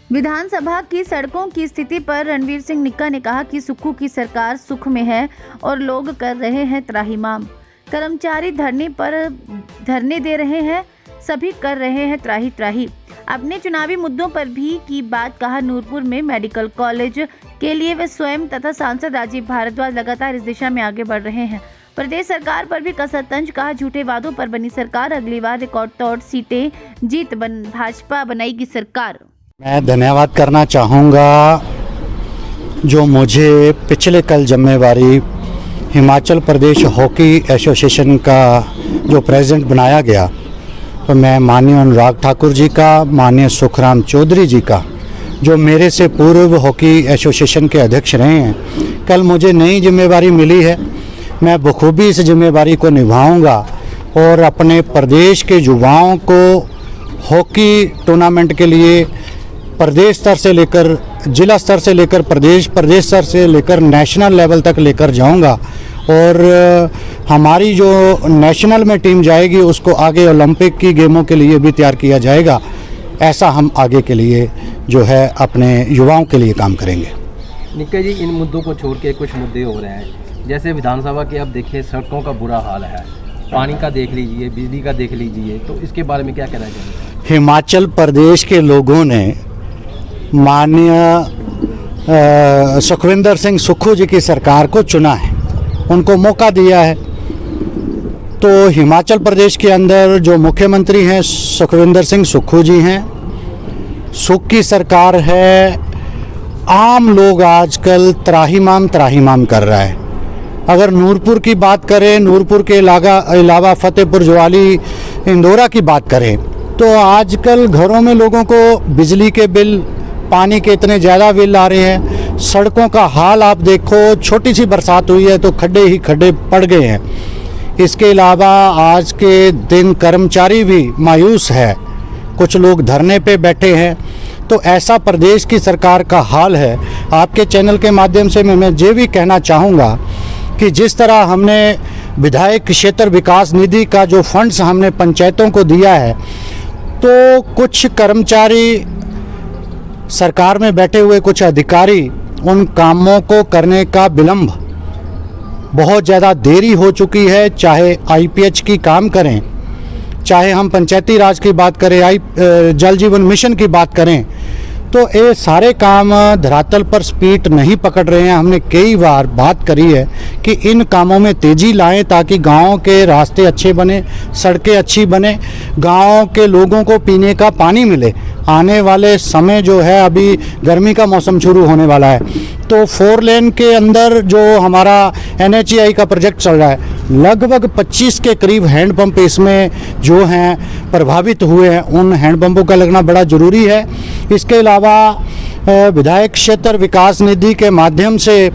विधानसभा की सड़कों की स्थिति पर रणवीर सिंह निक्का ने कहा कि सुक्खू की सरकार सुख में है और लोग कर रहे हैं त्राहिमाम। कर्मचारी धरने दे रहे हैं, सभी कर रहे हैं त्राही त्राही। अपने चुनावी मुद्दों पर भी की बात कहा। नूरपुर में मेडिकल कॉलेज के लिए वे स्वयं तथा सांसद राजीव भारद्वाज लगातार इस दिशा में आगे बढ़ रहे हैं। प्रदेश सरकार पर भी कसा तंज। कहा, झूठे वादों पर बनी सरकार, अगली बार रिकॉर्ड तोड़ सीटें जीत भाजपा बनाएगी सरकार। मैं धन्यवाद करना चाहूँगा जो मुझे पिछले कल जिम्मेवारी हिमाचल प्रदेश हॉकी एसोसिएशन का जो प्रेसिडेंट बनाया गया, तो मैं माननीय अनुराग ठाकुर जी का, माननीय सुखराम चौधरी जी का, जो मेरे से पूर्व हॉकी एसोसिएशन के अध्यक्ष रहे हैं, कल मुझे नई जिम्मेवारी मिली है। मैं बखूबी इस जिम्मेवारी को निभाऊंगा और अपने प्रदेश के युवाओं को हॉकी टूर्नामेंट के लिए प्रदेश स्तर से लेकर जिला स्तर से लेकर प्रदेश स्तर से लेकर नेशनल लेवल तक लेकर जाऊंगा और हमारी जो नेशनल में टीम जाएगी उसको आगे ओलंपिक की गेमों के लिए भी तैयार किया जाएगा। ऐसा हम आगे के लिए जो है अपने युवाओं के लिए काम करेंगे। निक्का जी, इन मुद्दों को छोड़ के कुछ मुद्दे हो रहे हैं, जैसे विधानसभा के अब देखिए सड़कों का बुरा हाल है, पानी का देख लीजिए, बिजली का देख लीजिए, तो इसके बारे में क्या कहना चाहेंगे? हिमाचल प्रदेश के लोगों ने माननीय सुखविंदर सिंह सुक्खू जी की सरकार को चुना है, उनको मौका दिया है। तो हिमाचल प्रदेश के अंदर जो मुख्यमंत्री हैं सुखविंदर सिंह सुक्खू जी हैं, सुख की सरकार है। आम लोग आजकल त्राहिमाम कर रहा है। अगर नूरपुर की बात करें, नूरपुर के अलावा फतेहपुर ज्वाली इंदौरा की बात करें, तो आजकल घरों में लोगों को बिजली के बिल, पानी के इतने ज़्यादा बिल आ रहे हैं। सड़कों का हाल आप देखो, छोटी सी बरसात हुई है तो खड्डे ही खड्डे पड़ गए हैं। इसके अलावा आज के दिन कर्मचारी भी मायूस है, कुछ लोग धरने पे बैठे हैं। तो ऐसा प्रदेश की सरकार का हाल है। आपके चैनल के माध्यम से मैं ये भी कहना चाहूँगा कि जिस तरह हमने विधायक क्षेत्र विकास निधि का जो फंड्स हमने पंचायतों को दिया है, तो कुछ कर्मचारी, सरकार में बैठे हुए कुछ अधिकारी उन कामों को करने का विलंब, बहुत ज़्यादा देरी हो चुकी है। चाहे आईपीएच की काम करें, चाहे हम पंचायती राज की बात करें, जल जीवन मिशन की बात करें, तो ये सारे काम धरातल पर स्पीड नहीं पकड़ रहे हैं। हमने कई बार बात करी है कि इन कामों में तेज़ी लाएं ताकि गांव के रास्ते अच्छे बने, सड़कें अच्छी बने, गांव के लोगों को पीने का पानी मिले। आने वाले समय जो है, अभी गर्मी का मौसम शुरू होने वाला है, तो 4 लेन के अंदर जो हमारा NHAI का प्रोजेक्ट चल रहा है, लगभग 25 के करीब हैंडपम्प इसमें जो हैं प्रभावित हुए हैं। उन हैंडपम्पों का लगना बड़ा ज़रूरी है। इसके अलावा विधायक क्षेत्र विकास निधि के माध्यम से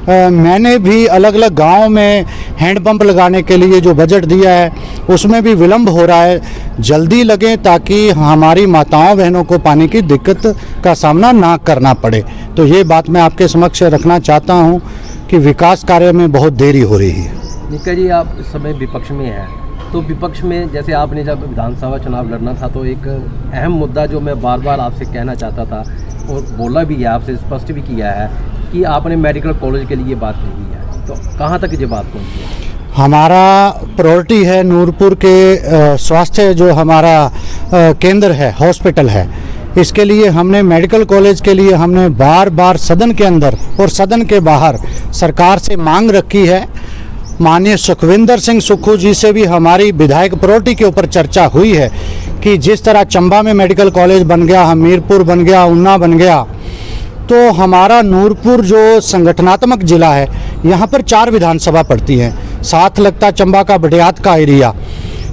मैंने भी अलग अलग गांव में हैंडपंप लगाने के लिए जो बजट दिया है, उसमें भी विलंब हो रहा है। जल्दी लगे ताकि हमारी माताओं बहनों को पानी की दिक्कत का सामना ना करना पड़े। तो ये बात मैं आपके समक्ष रखना चाहता हूँ कि विकास कार्य में बहुत देरी हो रही है। निक्का जी, आप इस समय विपक्ष में हैं, तो विपक्ष में जैसे आपने जब विधानसभा चुनाव लड़ना था, तो एक अहम मुद्दा जो मैं बार बार आपसे कहना चाहता था और बोला भी है, आपसे स्पष्ट भी किया है कि आपने मेडिकल कॉलेज के लिए बात नहीं की है, तो कहाँ तक ये बात पहुँची है? हमारा प्रायोरिटी है नूरपुर के स्वास्थ्य जो हमारा केंद्र है, हॉस्पिटल है, इसके लिए हमने मेडिकल कॉलेज के लिए हमने बार बार सदन के अंदर और सदन के बाहर सरकार से मांग रखी है। माननीय सुखविंदर सिंह सुक्खू जी से भी हमारी विधायक प्रायोरिटी के ऊपर चर्चा हुई है कि जिस तरह चंबा में मेडिकल कॉलेज बन गया, हमीरपुर बन गया, ऊना बन गया, तो हमारा नूरपुर जो संगठनात्मक ज़िला है, यहाँ पर 4 विधानसभा पड़ती हैं, साथ लगता चंबा का बटियात का एरिया,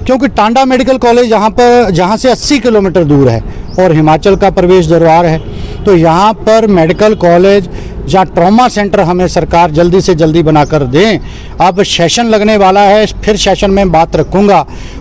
क्योंकि टांडा मेडिकल कॉलेज यहाँ पर जहाँ से 80 किलोमीटर दूर है और हिमाचल का प्रवेश द्वार है। तो यहाँ पर मेडिकल कॉलेज जहाँ ट्रॉमा सेंटर हमें सरकार जल्दी से जल्दी बनाकर दें। अब सेशन लगने वाला है, फिर सेशन में बात रखूँगा।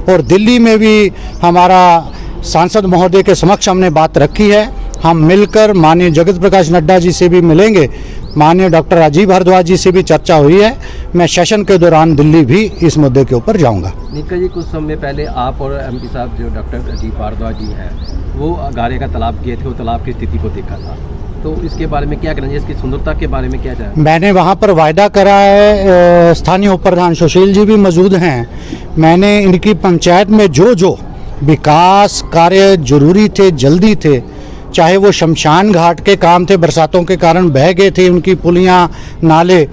और दिल्ली में भी हमारा सांसद महोदय के समक्ष हमने बात रखी है हम मिलकर माननीय जगत प्रकाश नड्डा जी से भी मिलेंगे, माननीय डॉक्टर राजीव भारद्वाज जी से भी चर्चा हुई है। मैं सेशन के दौरान दिल्ली भी इस मुद्दे के ऊपर जाऊंगा। निका जी, कुछ समय पहले आप और एमपी साहब जो डॉक्टर राजीव भारद्वाज जी हैं वो गारे का तालाब गए थे, वो तालाब की स्थिति को देखा था, तो इसके बारे में क्या कहना चाहिए, इसकी सुंदरता के बारे में क्या चाहें? मैंने वहाँ पर वायदा करा है, स्थानीय उप प्रधान सुशील जी भी मौजूद हैं। मैंने इनकी पंचायत में जो जो विकास कार्य जरूरी थे, जल्दी थे, चाहे वो शमशान घाट के काम थे, बरसातों के कारण बह गए थे उनकी पुलियाँ नाले,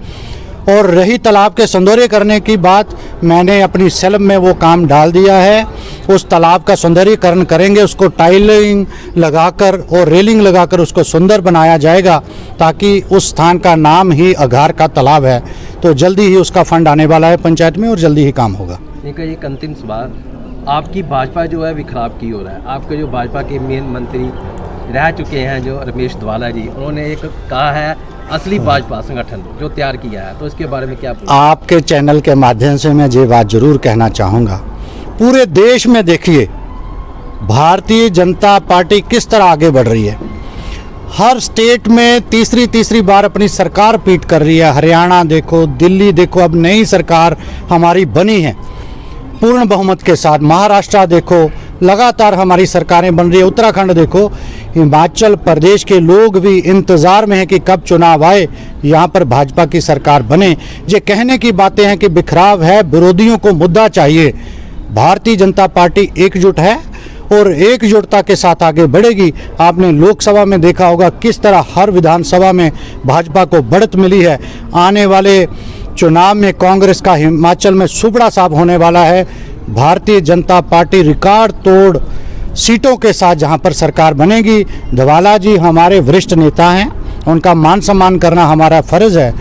और रही तालाब के सौंदर्य करने की बात, मैंने अपनी सेल में वो काम डाल दिया है। उस तालाब का सौंदर्यीकरण करेंगे, उसको टाइलिंग लगाकर और रेलिंग लगाकर उसको सुंदर बनाया जाएगा, ताकि उस स्थान का नाम ही अघार का तालाब है। तो जल्दी ही उसका फंड आने वाला है पंचायत में और जल्दी ही काम होगा। निका, एक अंतिम सवाल, आपकी भाजपा जो है विखराब की हो रहा है। आपके जो भाजपा के मेन मंत्री रह चुके हैं जो रमेश धवाला जी, उन्होंने एक कहा है असली भाजपा संगठन जो तैयार किया है, तो इसके बारे में क्या बोलूं? आपके चैनल के माध्यम से मैं ये बात जरूर कहना चाहूँगा, पूरे देश में देखिए भारतीय जनता पार्टी किस तरह आगे बढ़ रही है। हर स्टेट में तीसरी बार अपनी सरकार पीट कर रही है। हरियाणा देखो, दिल्ली देखो, अब नई सरकार हमारी बनी है पूर्ण बहुमत के साथ। महाराष्ट्र देखो, लगातार हमारी सरकारें बन रही है। उत्तराखंड देखो, हिमाचल प्रदेश के लोग भी इंतज़ार में हैं कि कब चुनाव आए, यहाँ पर भाजपा की सरकार बने। ये कहने की बातें हैं कि बिखराव है, विरोधियों को मुद्दा चाहिए। भारतीय जनता पार्टी एकजुट है और एकजुटता के साथ आगे बढ़ेगी। आपने लोकसभा में देखा होगा किस तरह हर विधानसभा में भाजपा को बढ़त मिली है। आने वाले चुनाव में कांग्रेस का हिमाचल में सुबड़ा साफ होने वाला है। भारतीय जनता पार्टी रिकॉर्ड तोड़ सीटों के साथ जहां पर सरकार बनेगी। धवाला जी हमारे वरिष्ठ नेता हैं, उनका मान सम्मान करना हमारा फर्ज है,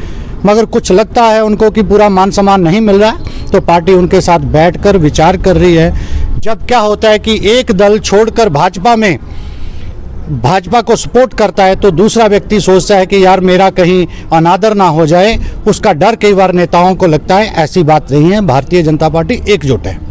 मगर कुछ लगता है उनको कि पूरा मान सम्मान नहीं मिल रहा, तो पार्टी उनके साथ बैठकर विचार कर रही है। जब क्या होता है कि एक दल छोड़कर भाजपा को सपोर्ट करता है तो दूसरा व्यक्ति सोचता है कि यार मेरा कहीं अनादर ना हो जाए, उसका डर कई बार नेताओं को लगता है। ऐसी बात नहीं है, भारतीय जनता पार्टी एकजुट है।